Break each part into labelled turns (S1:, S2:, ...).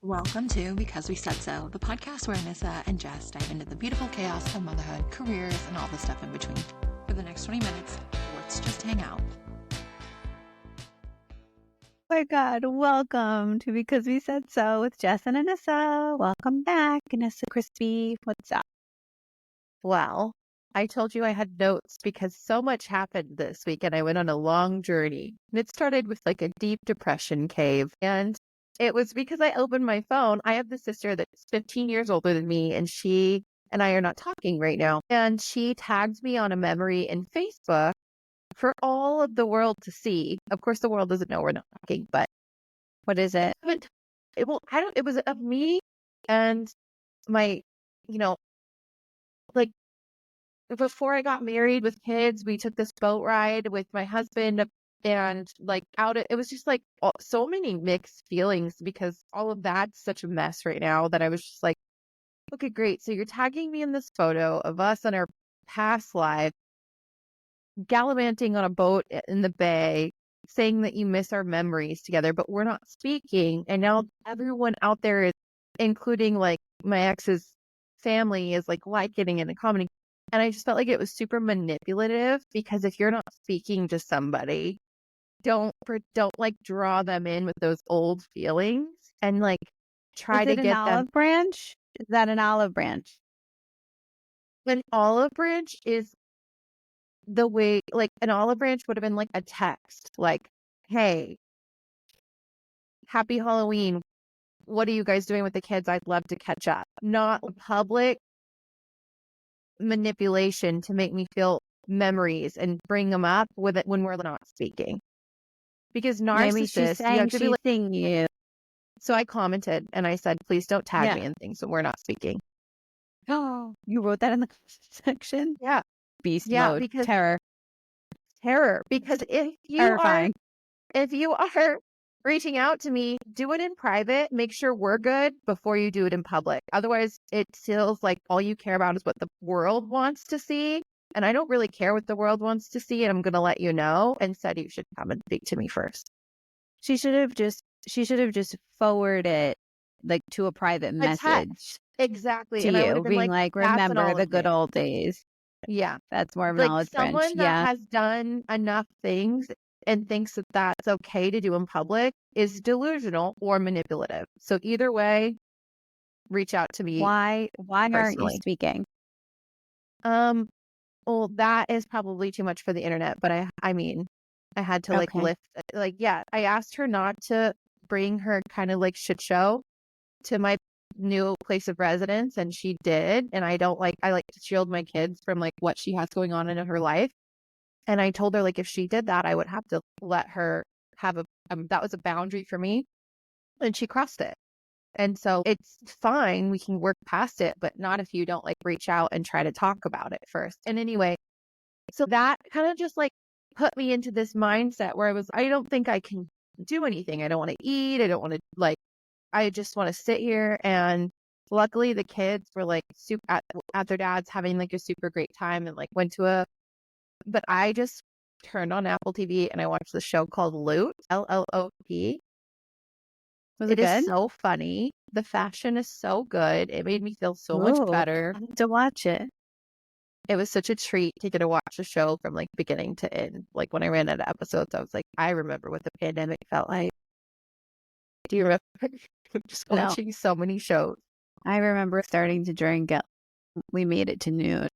S1: Welcome to Because We Said So, the podcast where Anissa and Jess dive into the beautiful chaos of motherhood, careers, and all the stuff in between. For the next 20 minutes, let's just hang out.
S2: Oh my God, welcome to Because We Said So with Jess and Anissa. Welcome back, Anissa Crispy. What's up?
S3: Well, I told you I had notes because so much happened this week and I went on a long journey. And it started with like a deep depression cave. And it was because I opened my phone. I have this sister that's 15 years older than me, and she and I are not talking right now. And she tagged me on a memory in Facebook for all of the world to see. Of course, the world doesn't know we're not talking, but
S2: What is it?
S3: it was of me and my, like before I got married with kids, we took this boat ride with my husband and it was just like so many mixed feelings because all of that's such a mess right now that I was just like, okay, great. So you're tagging me in this photo of us on our past life, gallivanting on a boat in the bay, saying that you miss our memories together, but we're not speaking. And now everyone out there is, including like my ex's family, is like liking it and commenting. And I just felt like it was super manipulative because if you're not speaking to somebody, don't like draw them in with those old feelings and like try to
S2: Is it
S3: get
S2: an
S3: them.
S2: olive branch? Is that an olive branch?
S3: An olive branch is the way, like an olive branch would have been like a text, like, hey, happy Halloween. What are you guys doing with the kids? I'd love to catch up. Not public manipulation to make me feel memories and bring them up with it when we're not speaking. Because
S2: Maybe she's
S3: narcissists, you
S2: saying
S3: have to be
S2: she's
S3: like,
S2: seeing you.
S3: so I commented and I said, please don't tag
S2: Yeah.
S3: me in things when we're not speaking.
S2: Oh, you wrote that in the section?
S3: Yeah.
S2: Beast
S3: Yeah.
S2: mode.
S3: Because
S2: Terror.
S3: Because
S2: Terrifying.
S3: if you are reaching out to me, do it in private, make sure we're good before you do it in public. Otherwise it feels like all you care about is what the world wants to see. And I don't really care what the world wants to see. And I'm going to let you know. Instead, you should come and speak to me first.
S2: She should have just forwarded it like to a private message
S3: Exactly.
S2: to
S3: And I would
S2: you,
S3: have been
S2: being
S3: like,
S2: like,
S3: that's an
S2: remember the
S3: olive
S2: good
S3: branch.
S2: old days.
S3: Yeah.
S2: That's more of an
S3: Like
S2: olive branch.
S3: someone that
S2: Yeah.
S3: has done enough things and thinks that that's okay to do in public is delusional or manipulative. So either way, reach out to me.
S2: Why aren't you
S3: personally.
S2: speaking?
S3: Well, that is probably too much for the internet, but I mean, I had to
S2: Okay.
S3: lift, I asked her not to bring her kind of like shit show to my new place of residence, and she did. And I like to shield my kids from like what she has going on in her life. And I told her like if she did that, I would have to let her have that was a boundary for me, and she crossed it. And so it's fine. We can work past it, but not if you don't like reach out and try to talk about it first. And anyway, so that kind of just like put me into this mindset where I don't think I can do anything. I don't want to eat. I don't want to I just want to sit here. And luckily the kids were like super at their dad's having like a super great time and like but I just turned on Apple TV and I watched the show called Loot, LLOT.
S2: Was it
S3: It is
S2: good?
S3: so funny. The fashion is so good. It made me feel so much better.
S2: I need to watch it.
S3: It was such a treat to get to watch the show from like beginning to end. Like when I ran out of episodes, I was like, I remember what the pandemic felt like. Do you remember just
S2: No.
S3: watching so many shows?
S2: I remember starting to drink it. We made it to noon.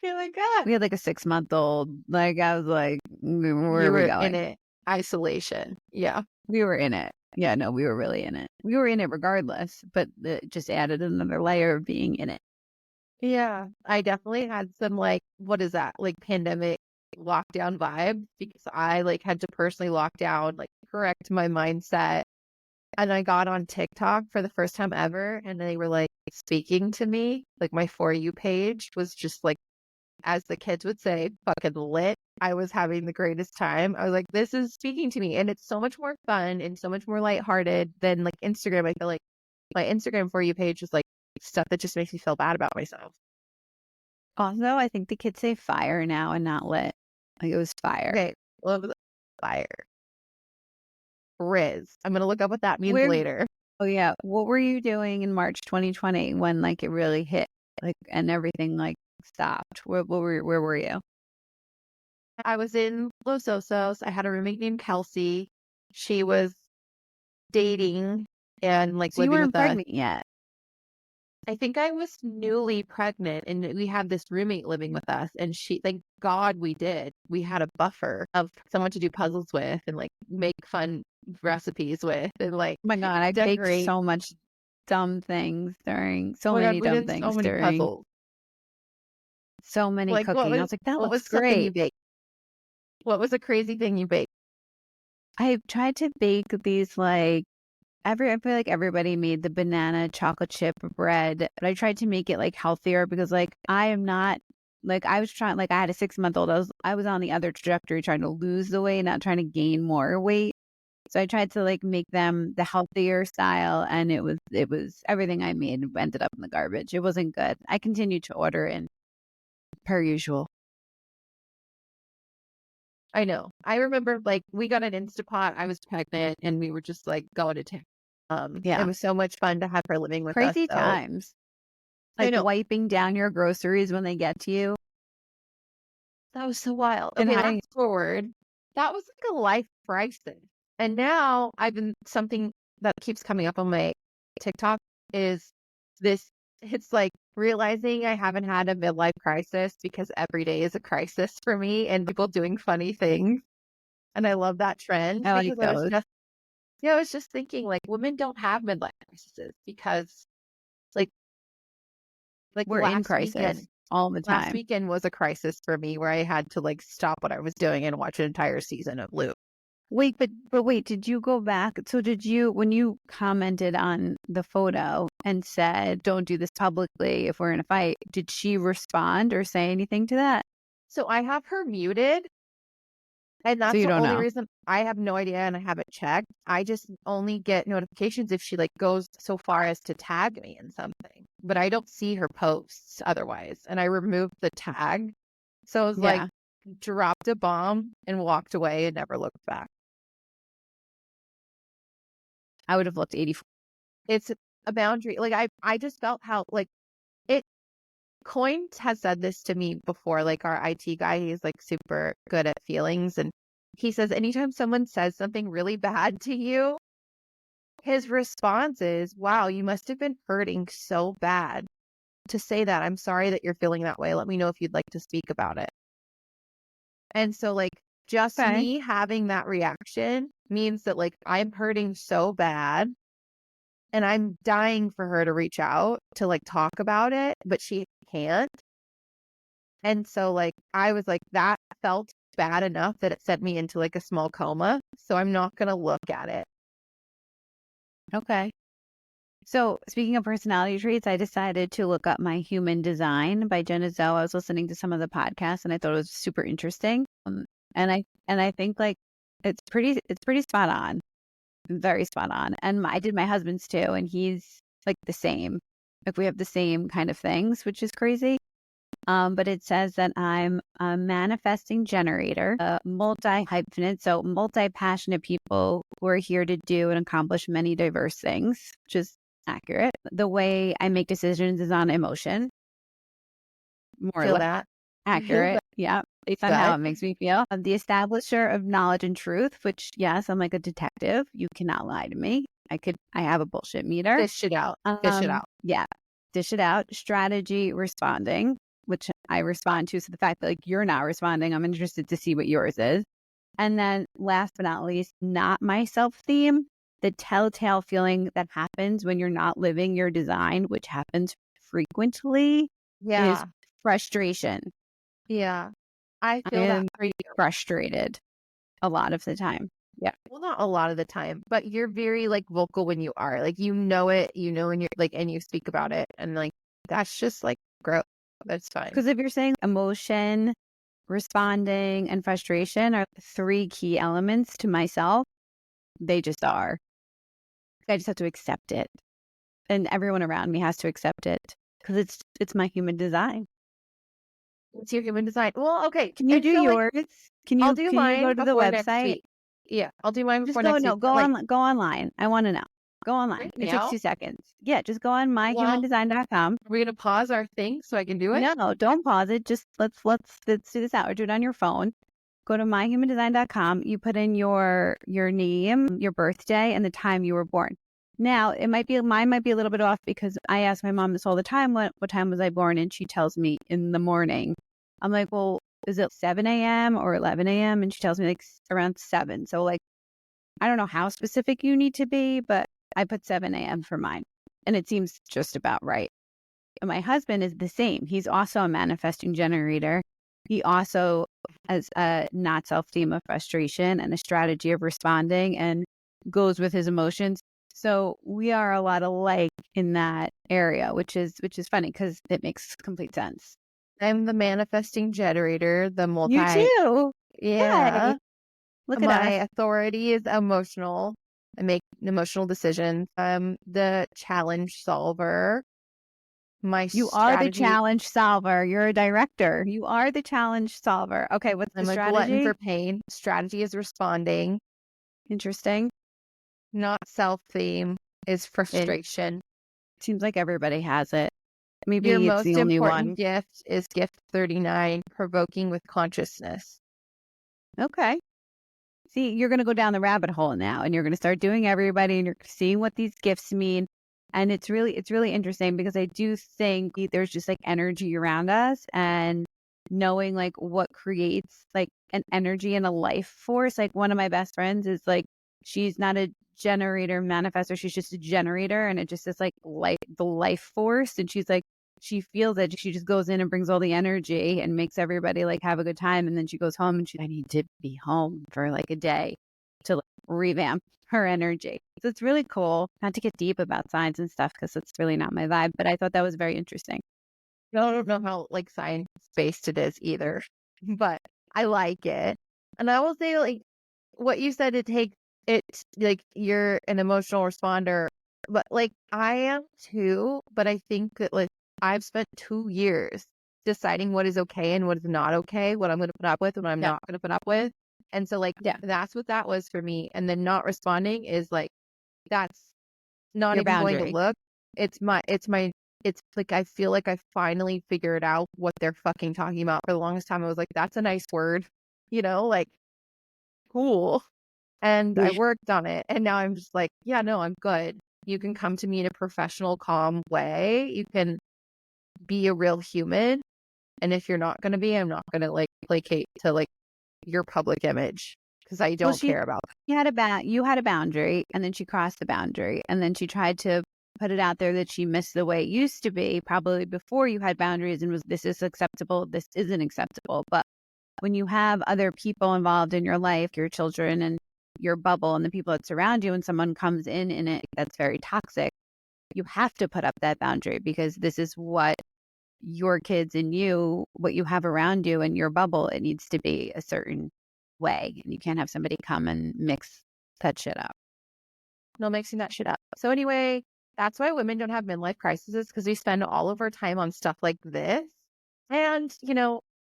S3: You're like, ah.
S2: We had like a 6-month-old. Like I was like, where are we going?
S3: In it. Isolation. Yeah.
S2: We were in it. Yeah, no, we were really in it. We were in it regardless, but it just added another layer of being in it.
S3: Yeah. I definitely had some like, what is that? Like pandemic lockdown vibe because I like had to personally lock down, like correct my mindset. And I got on TikTok for the first time ever and they were like speaking to me. Like my For You page was just like, as the kids would say, fucking lit. I was having the greatest time. I was like, this is speaking to me. And it's so much more fun and so much more lighthearted than like Instagram. I feel like my Instagram For You page is like stuff that just makes me feel bad about myself.
S2: Also, I think the kids say fire now and not lit. Like it was fire.
S3: Okay. Love fire. Riz. I'm going to look up what that means later.
S2: Oh yeah. What were you doing in March 2020 when like it really hit, like, and everything like stopped? Where were you?
S3: I was in Los Osos. I had a roommate named Kelsey. She was dating and like
S2: So you
S3: living
S2: weren't
S3: with us.
S2: pregnant yet.
S3: I think I was newly pregnant and we had this roommate living with us, and she, thank God we did. We had a buffer of someone to do puzzles with and like make fun recipes with and like
S2: Oh my God, I baked
S3: decorate.
S2: so much dumb things during
S3: Oh
S2: so
S3: my God,
S2: many
S3: we
S2: dumb
S3: did so
S2: things
S3: many
S2: during
S3: puzzles.
S2: so many
S3: Like
S2: cooking. I was like, that
S3: what
S2: looks
S3: was something you
S2: great.
S3: baked? What was a crazy thing you baked?
S2: I tried to bake these like I feel like everybody made the banana chocolate chip bread, but I tried to make it like healthier because like I am not like I was trying like I had a 6 month old. I was on the other trajectory trying to lose the weight, not trying to gain more weight. So I tried to like make them the healthier style, and it was everything I made ended up in the garbage. It wasn't good. I continued to order in per usual.
S3: I know. I remember like we got an Instapot. I was pregnant and we were just like going to town. It
S2: Yeah.
S3: was so much fun to have her living with us.
S2: Crazy
S3: So
S2: times.
S3: I
S2: Like
S3: know
S2: wiping down your groceries when they get to you
S3: that was so wild.
S2: and
S3: Okay,
S2: hiding.
S3: fast forward. That was like a life crisis. And now I've been something that keeps coming up on my TikTok is this, it's like realizing I haven't had a midlife crisis because every day is a crisis for me and people doing funny things. And I love that trend
S2: I like
S3: because
S2: those.
S3: I was just thinking like women don't have midlife crises because like like
S2: We're in crisis all the
S3: last
S2: time.
S3: weekend was a crisis for me where I had to like stop what I was doing and watch an entire season of Loop.
S2: Wait, but wait, did you go back? So did you, when you commented on the photo and said, don't do this publicly if we're in a fight, did she respond or say anything to that?
S3: So I have her muted, and
S2: So
S3: that's
S2: you
S3: the
S2: don't
S3: only
S2: know.
S3: reason. I have no idea and I haven't checked. I just only get notifications if she like goes so far as to tag me in something, but I don't see her posts otherwise. And I removed the tag. So I was like,
S2: Yeah.
S3: dropped a bomb and walked away and never looked back.
S2: I would have looked 84.
S3: It's a boundary. Like I just felt how like it Coins has said this to me before, like our IT guy, he's like super good at feelings. And he says, anytime someone says something really bad to you, his response is, wow, you must have been hurting so bad to say that. I'm sorry that you're feeling that way. Let me know if you'd like to speak about it. And so, like, just
S2: Okay.
S3: me having that reaction means that, like, I'm hurting so bad and I'm dying for her to reach out to, like, talk about it, but she can't. And so, like, I was like, that felt bad enough that it sent me into like a small coma. So I'm not going to look at it.
S2: Okay. So speaking of personality traits, I decided to look up My Human Design by Jenna Zoe. I was listening to some of the podcasts and I thought it was super interesting. And I think like it's pretty spot on. Very spot on. And I did my husband's too, and he's like the same. Like we have the same kind of things, which is crazy. But it says that I'm a manifesting generator, a multi-hyphenate, so multi-passionate people who are here to do and accomplish many diverse things, which is accurate. The way I make decisions is on emotion, more or
S3: Feel
S2: less
S3: that? Feel
S2: accurate.
S3: that?
S2: Yeah.
S3: It's
S2: Based on how
S3: gut.
S2: it makes me feel. I'm the establisher of knowledge and truth, which yes, I'm like a detective. You cannot lie to me. I have a bullshit meter.
S3: Fish it out. Fish it out.
S2: Yeah. Dish it out. Strategy responding, which I respond to. So the fact that like you're not responding, I'm interested to see what yours is. And then last but not least, not myself theme, the telltale feeling that happens when you're not living your design, which happens frequently, is
S3: Yeah.
S2: frustration.
S3: Yeah. I
S2: I
S3: feel that
S2: am
S3: for you.
S2: frustrated a lot of the time. Yeah.
S3: Well, not a lot of the time, but you're very like vocal when you are. Like, you know it, you know, when you're like, and you speak about it. And like, that's just like growth. That's fine.
S2: Because if you're saying emotion, responding, and frustration are three key elements to myself, they just are. I just have to accept it. And everyone around me has to accept it because it's my human design.
S3: What's your human design? Well, okay.
S2: Can you
S3: And
S2: do
S3: so like,
S2: yours? Can
S3: I'll
S2: you
S3: do
S2: can you go
S3: mine
S2: to the
S3: before next
S2: website?
S3: week. Yeah. I'll do mine
S2: Just
S3: before
S2: go
S3: next week.
S2: no,
S3: But like,
S2: go online. I want to know. Go online.
S3: Right
S2: It takes
S3: now?
S2: 2 seconds. Yeah, just go on
S3: Well,
S2: myhumandesign.com.
S3: are we going to pause our thing so I can do it?
S2: No, don't pause it. Just let's do this out or do it on your phone. Go to myhumandesign.com. You put in your name, your birthday, and the time you were born. Now, mine might be a little bit off because I ask my mom this all the time. What time was I born? And she tells me in the morning. I'm like, well, is it 7 a.m. or 11 a.m.? And she tells me like around 7. So like, I don't know how specific you need to be, but I put 7 a.m. for mine. And it seems just about right. And my husband is the same. He's also a manifesting generator. He also has a not self-esteem of frustration and a strategy of responding and goes with his emotions. So we are a lot alike in that area, which is funny because it makes complete sense.
S3: I'm the manifesting generator, the
S2: You too.
S3: Yeah.
S2: Hey, look
S3: My
S2: at us.
S3: authority is emotional. I make emotional decisions. I'm the challenge solver. My
S2: You are the
S3: strategy,
S2: challenge solver. You're a director. You are the challenge solver. Okay, what's the
S3: I'm a glutton
S2: strategy?
S3: for pain. Strategy is responding.
S2: Interesting.
S3: Not self-theme is
S2: It
S3: frustration.
S2: seems like everybody has it.
S3: Your
S2: Maybe it's the
S3: most
S2: only
S3: important
S2: one.
S3: gift is gift 39, provoking with consciousness.
S2: Okay. See, you're going to go down the rabbit hole now and you're going to start doing everybody and you're seeing what these gifts mean. And it's really interesting because I do think there's just like energy around us and knowing like what creates like an energy and a life force. Like one of my best friends is like, she's not a generator manifestor. She's just a generator. And it just is like the life force. And she's like, she feels it. She just goes in and brings all the energy and makes everybody like have a good time. And then she goes home and I need to be home for like a day to like, revamp her energy. So it's really cool. Not to get deep about science and stuff because it's really not my vibe, but I thought that was very interesting.
S3: I don't know how like science based it is either, but I like it. And I will say like what you said, it's like you're an emotional responder, but like I am too, but I think that like I've spent 2 years deciding what is okay and what is not okay, what I'm going to put up with, what I'm
S2: Yeah.
S3: not going to put up with. And so like
S2: Yeah.
S3: that's what that was for me. And then not responding is like that's not
S2: Your
S3: even going to
S2: boundary.
S3: look. It's like I feel like I finally figured out what they're fucking talking about. For the longest time I was like, that's a nice word, like cool. And I worked on it. And now I'm just like, yeah, no, I'm good. You can come to me in a professional, calm way. You can be a real human. And if you're not going to be, I'm not going to like placate to like your public image because I
S2: Well,
S3: don't care about that.
S2: you had a boundary and then she crossed the boundary and then she tried to put it out there that she missed the way it used to be probably before you had boundaries and was this is acceptable, this isn't acceptable. But when you have other people involved in your life, your children and your bubble and the people that surround you, and someone comes in it that's very toxic, you have to put up that boundary because this is what your kids and you, what you have around you and your bubble, it needs to be a certain way. And you can't have somebody come and mix that shit up.
S3: No mixing that shit up. So anyway, that's why women don't have midlife crises because we spend all of our time on stuff like this. And,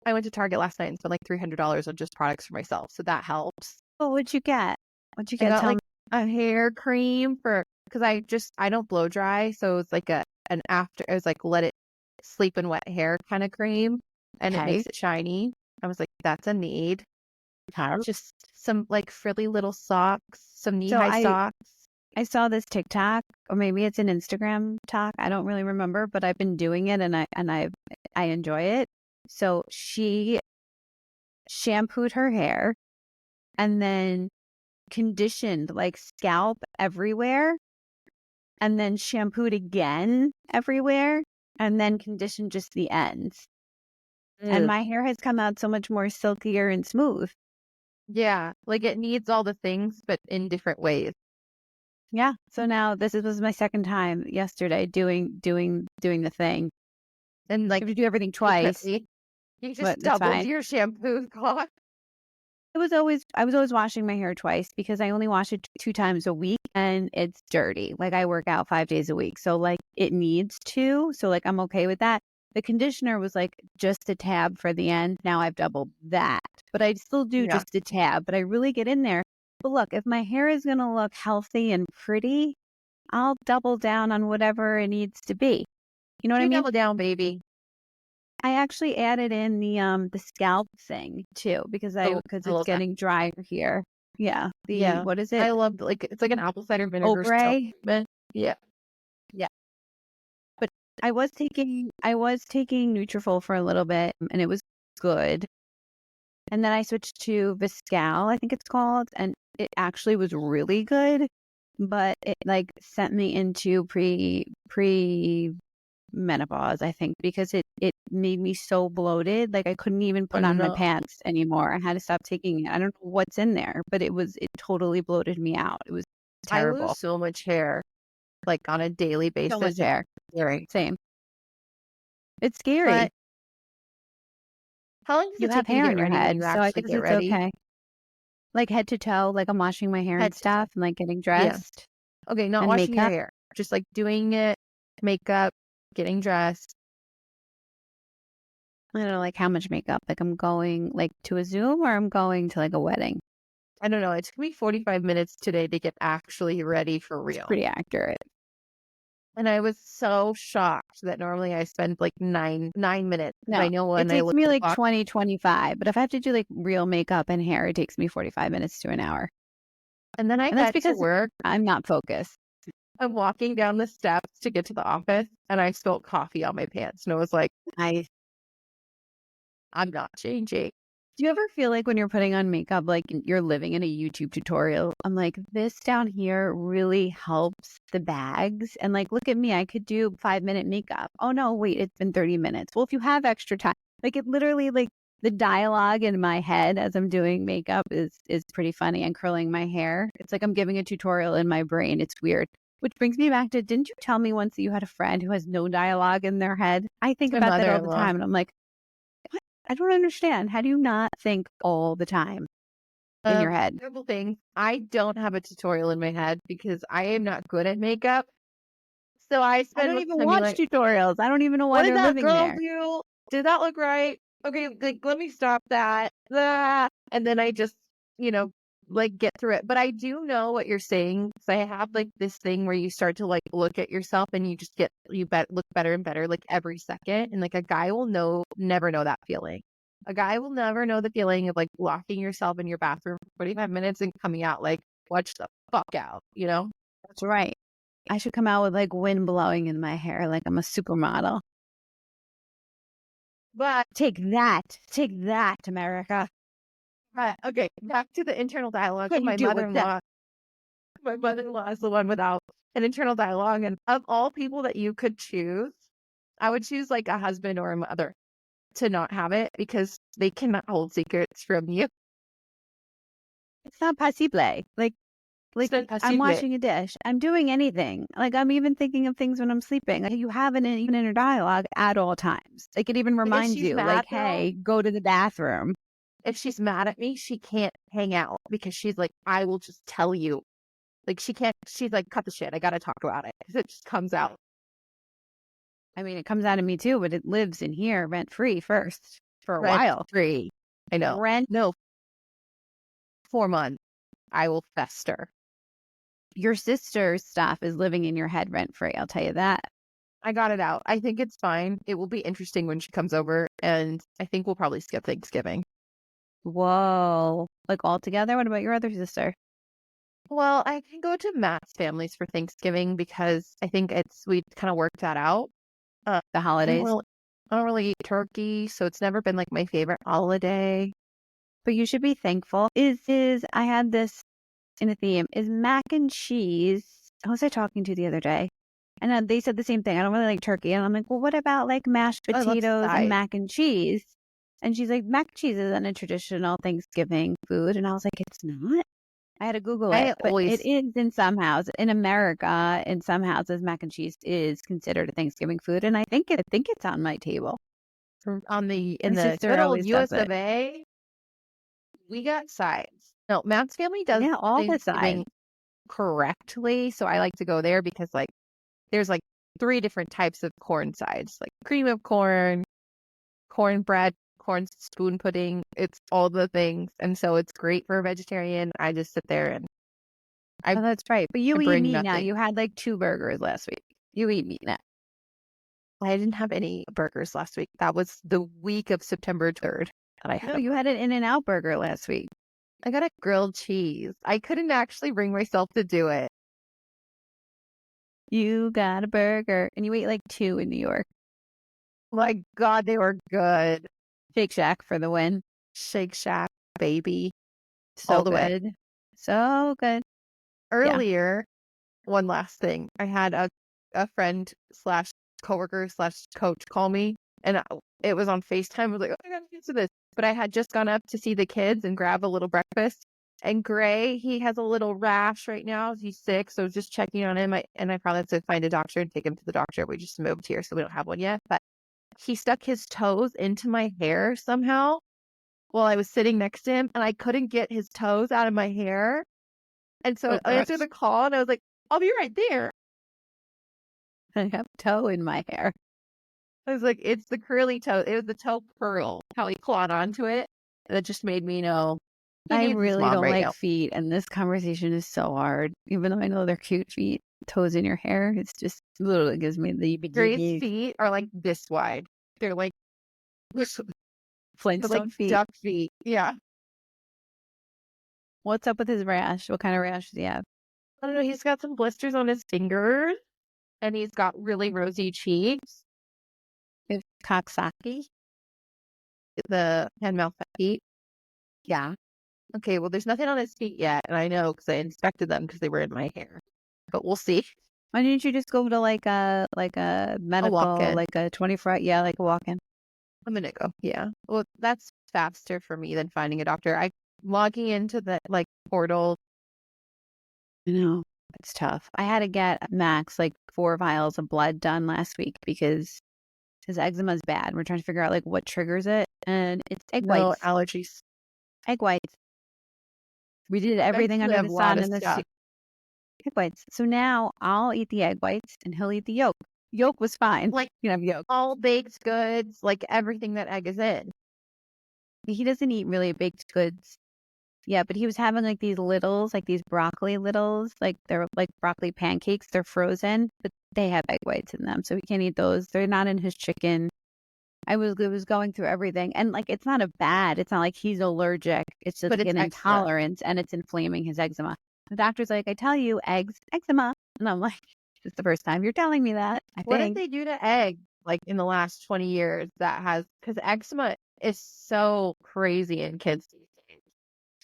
S3: I went to Target last night and spent like $300 on just products for myself. So that helps.
S2: Oh, what'd you get? What'd you
S3: I
S2: get?
S3: got
S2: Tell
S3: like
S2: me.
S3: a hair cream because I don't blow dry. So it's like it was like let it sleep in wet hair kind of cream and it
S2: Okay.
S3: makes it shiny. I was like, that's a need. Just some like frilly little socks, some knee-high socks.
S2: I saw this TikTok or maybe it's an Instagram talk. I don't really remember, but I've been doing it and I enjoy it. So she shampooed her hair and then conditioned like scalp everywhere and then shampooed again everywhere and then conditioned just the ends. And my hair has come out so much more silkier and smooth.
S3: Yeah, like it needs all the things, but in different ways.
S2: Yeah. So now was my second time yesterday doing the thing.
S3: And
S2: You
S3: like
S2: have to do everything twice,
S3: you just
S2: but it's
S3: doubled
S2: fine.
S3: your shampoo cost.
S2: I was always washing my hair twice because I only wash it 2 times a week and it's dirty. Like I work out 5 days a week. So like it needs to. So like I'm okay with that. The conditioner was like just a tab for the end. Now I've doubled that. But I still do
S3: Yeah.
S2: just a tab, but I really get in there. But look, if my hair is going to look healthy and pretty, I'll double down on whatever it needs to be. You know what I
S3: You
S2: mean?
S3: double down, baby.
S2: I actually added in the scalp thing too because
S3: Oh,
S2: because
S3: I
S2: it's
S3: love that.
S2: getting drier here. Yeah.
S3: Yeah.
S2: What is it?
S3: I love it's like an apple cider vinegar scalp
S2: Ombre?
S3: treatment. Yeah.
S2: Yeah. But I was taking Nutrafol for a little bit and it was good. And then I switched to Viscal, I think it's called, and it actually was really good, but it like sent me into menopause, I think, because it made me so bloated, like I couldn't even
S3: Oh
S2: put on my
S3: no.
S2: pants anymore. I had to stop taking it. I don't know what's in there, but it totally bloated me out. It was
S3: I
S2: terrible.
S3: lose so much hair, like on a daily basis.
S2: So much
S3: It's
S2: hair.
S3: scary.
S2: Same. It's scary.
S3: But how long does
S2: You
S3: it
S2: have
S3: take you to
S2: hair
S3: get
S2: in your
S3: ready when
S2: head,
S3: you
S2: so I
S3: actually
S2: guess
S3: get
S2: it's
S3: ready?
S2: okay. Like head to toe, like I'm washing my hair and
S3: Head to toe.
S2: stuff and like getting
S3: Yeah.
S2: dressed
S3: Okay, not
S2: and
S3: washing your
S2: makeup.
S3: hair. Just like doing it, makeup, getting dressed.
S2: I don't know, like how much makeup. Like I'm going like to a Zoom or I'm going to like a wedding.
S3: I don't know. It took me 45 minutes today to get actually ready for
S2: It's
S3: real.
S2: pretty accurate.
S3: And I was so shocked that normally I spend like nine minutes.
S2: No,
S3: I know
S2: it
S3: when I
S2: takes
S3: look
S2: me
S3: at the
S2: like
S3: clock.
S2: 20, 25. But if I have to do like real makeup and hair, it takes me 45 minutes to an hour.
S3: And then I
S2: And that's
S3: get to
S2: because
S3: work.
S2: I'm not focused.
S3: I'm walking down the steps to get to the office and I spilled coffee on my pants. And I was like, I'm not changing.
S2: Do you ever feel like when you're putting on makeup, like you're living in a YouTube tutorial? I'm like, this down here really helps the bags. And like, look at me, I could do 5-minute makeup. Oh no, wait, it's been 30 minutes. Well, if you have extra time, like it literally like the dialogue in my head as I'm doing makeup is pretty funny and curling my hair. It's like I'm giving a tutorial in my brain. It's weird. Which brings me back to, didn't you tell me once that you had a friend who has no dialogue in their head? I think
S3: My
S2: about that all the
S3: mother-in-law.
S2: time. And I'm like, I don't understand. How do you not think all the time in your head?
S3: Couple things. I don't have a tutorial in my head because I am not good at makeup. So I
S2: I
S3: spend
S2: don't
S3: most of
S2: even
S3: the time being
S2: watch
S3: like,
S2: tutorials. I don't even know why
S3: what did
S2: they're
S3: that
S2: living
S3: girl
S2: there.
S3: do? Did that look right? Okay, like let me stop that. Ah. And then I just, like get through it. But I do know what you're saying. So I have like this thing where you start to like look at yourself and you just look better and better like every second. And like a guy will never know that feeling. A guy will never know the feeling of like locking yourself in your bathroom for 45 minutes and coming out like, watch the fuck out,
S2: That's right. I should come out with like wind blowing in my hair, like I'm a supermodel.
S3: But
S2: Take that, America.
S3: okay, back to the internal dialogue.
S2: Can you
S3: My
S2: do with that?
S3: mother-in-law. My mother-in-law is the one without an internal dialogue. And of all people that you could choose, I would choose like a husband or a mother to not have it because they cannot hold secrets from you.
S2: It's not possible. Like
S3: It's not
S2: I'm
S3: possible.
S2: washing a dish. I'm doing anything. Like I'm even thinking of things when I'm sleeping. Like you have an even inner dialogue at all times. Like it even
S3: Like, if
S2: reminds
S3: she's
S2: you,
S3: mad
S2: like,
S3: though,
S2: hey, go to the bathroom.
S3: if she's mad at me, she can't hang out because she's like, I will just tell you. Like she can't, she's like, cut the shit. I got to talk about it. 'Cause it just comes out.
S2: I mean, it comes out of me too, but it lives in here rent free first for a
S3: Rent
S2: while.
S3: free. I know.
S2: Rent.
S3: No, 4 months. I will fester.
S2: Your sister's stuff is living in your head rent free. I'll tell you that.
S3: I got it out. I think it's fine. It will be interesting when she comes over, and I think we'll probably skip Thanksgiving.
S2: Whoa. Like all together? What about your other sister?
S3: Well, I can go to Matt's families for Thanksgiving because I think we kind of worked that out.
S2: The
S3: I
S2: holidays.
S3: don't really eat turkey, so it's never been like my favorite holiday.
S2: But you should be thankful. I had this in a theme. Is mac and cheese. Who was I talking to the other day? And they said the same thing. I don't really like turkey. And I'm like, well, what about like mashed
S3: I love
S2: potatoes and
S3: sides.
S2: mac and cheese? And she's like, mac and cheese isn't a traditional Thanksgiving food. And I was like, it's not. I had to Google
S3: I
S2: it, but
S3: always
S2: it is in some houses. In America, in some houses, mac and cheese is considered a Thanksgiving food. And I think it's on my table.
S3: in
S2: My
S3: the
S2: sister
S3: good old
S2: always does
S3: US
S2: it.
S3: of A, we got sides. No, Matt's family does
S2: Yeah, all the
S3: Thanksgiving
S2: sides.
S3: correctly, so I like to go there because like there's like 3 different types of corn sides, like cream of corn, cornbread, corn spoon pudding. It's all the things, and so it's great for a vegetarian. I just sit there and
S2: Oh, that's right. But you
S3: I
S2: eat
S3: bring
S2: meat now.
S3: nothing.
S2: You had like 2 burgers last week. You eat meat now.
S3: I didn't have any burgers last week. That was the week of September 3rd that I had.
S2: No, you had an In-N-Out burger last week.
S3: I got a grilled cheese. I couldn't actually bring myself to do it.
S2: You got a burger and you ate like 2 in New York.
S3: My God, they were good.
S2: Shake Shack for the win.
S3: Shake Shack, baby.
S2: So
S3: All the way.
S2: good. So good.
S3: Earlier, one last thing. I had a friend slash coworker slash coach call me, and it was on FaceTime. I was like, oh, I gotta answer this. But I had just gone up to see the kids and grab a little breakfast. And Gray, he has a little rash right now. He's sick, so just checking on him. I probably have to find a doctor and take him to the doctor. We just moved here, so we don't have one yet. But he stuck his toes into my hair somehow while I was sitting next to him, and I couldn't get his toes out of my hair. And so I answered the call, and I was like, I'll be right there.
S2: I have toe in my hair.
S3: I was like, it's the curly toe. It was the toe curl, how he clawed onto it. That just made me know.
S2: I really don't like feet, and this conversation is so hard. Even though I know they're cute feet, toes in your hair, it's just literally gives me the
S3: Gray's feet are like this wide. They're like
S2: Flintstone feet.
S3: Duck feet. Yeah.
S2: What's up with his rash? What kind of rash does he have?
S3: I don't know. He's got some blisters on his fingers, and he's got really rosy cheeks.
S2: It's Coxsackie.
S3: The hand-mouth feet.
S2: Yeah.
S3: Okay, well, there's nothing on his feet yet, and I know because I inspected them because they were in my hair. But we'll see.
S2: Why didn't you just go to like a medical, like a 24, like a walk-in?
S3: I'm gonna go. Yeah. Well, that's faster for me than finding a doctor. I'm logging into the portal.
S2: I know. It's tough. I had to get Max 4 vials of blood done last week because his eczema is bad. We're trying to figure out what triggers it, and it's egg whites.
S3: Allergies.
S2: Egg whites. We did everything under the sun and the egg whites. So now I'll eat the egg whites and he'll eat the yolk. Yolk was fine. You can have yolk.
S3: All baked goods, everything that egg is in.
S2: He doesn't eat really baked goods. Yeah, but he was having these littles, these broccoli littles, they're like broccoli pancakes. They're frozen, but they have egg whites in them, so he can't eat those. They're not in his chicken. I was going through everything, and it's not it's not like he's allergic. It's just an intolerance, and it's inflaming his eczema. The doctor's like, I tell you, eczema, and I'm like, it's the first time you're telling me that.
S3: What did they do to egg in the last 20 years because eczema is so crazy in kids these days.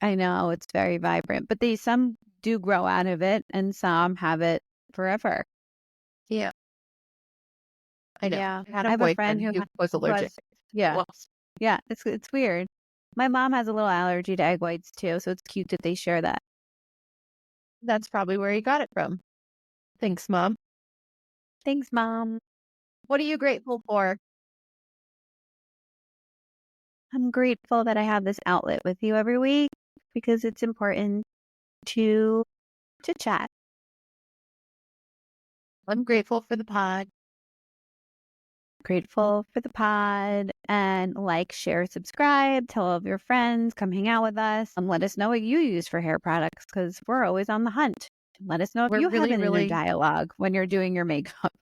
S2: I know, it's very vibrant, but some do grow out of it, and some have it forever.
S3: Yeah. I know.
S2: Yeah.
S3: I have a friend who was allergic.
S2: Yeah. Yeah. It's weird. My mom has a little allergy to egg whites too, so it's cute that they share that.
S3: That's probably where you got it from. Thanks, Mom.
S2: Thanks, Mom.
S3: What are you grateful for?
S2: I'm grateful that I have this outlet with you every week because it's important to chat.
S3: I'm grateful for the pod.
S2: Grateful for the pod, and share, subscribe, tell all of your friends, come hang out with us, and let us know what you use for hair products because we're always on the hunt. Let us know if you have an inner dialogue when you're doing your makeup.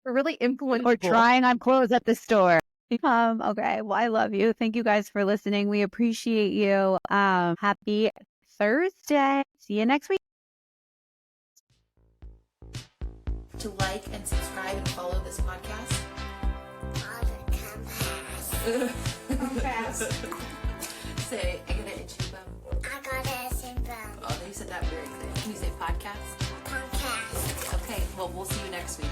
S3: We're really influential.
S2: Or trying on clothes at the store. Okay. Well, I love you. Thank you guys for listening. We appreciate you. Happy Thursday. See you next week.
S1: To like and subscribe and follow this podcast. Say, I got an itchy bum.
S4: I got an itchy bum.
S1: Oh, you said that very clear. Can you say podcast?
S4: Podcast.
S1: Okay, well, we'll see you next week.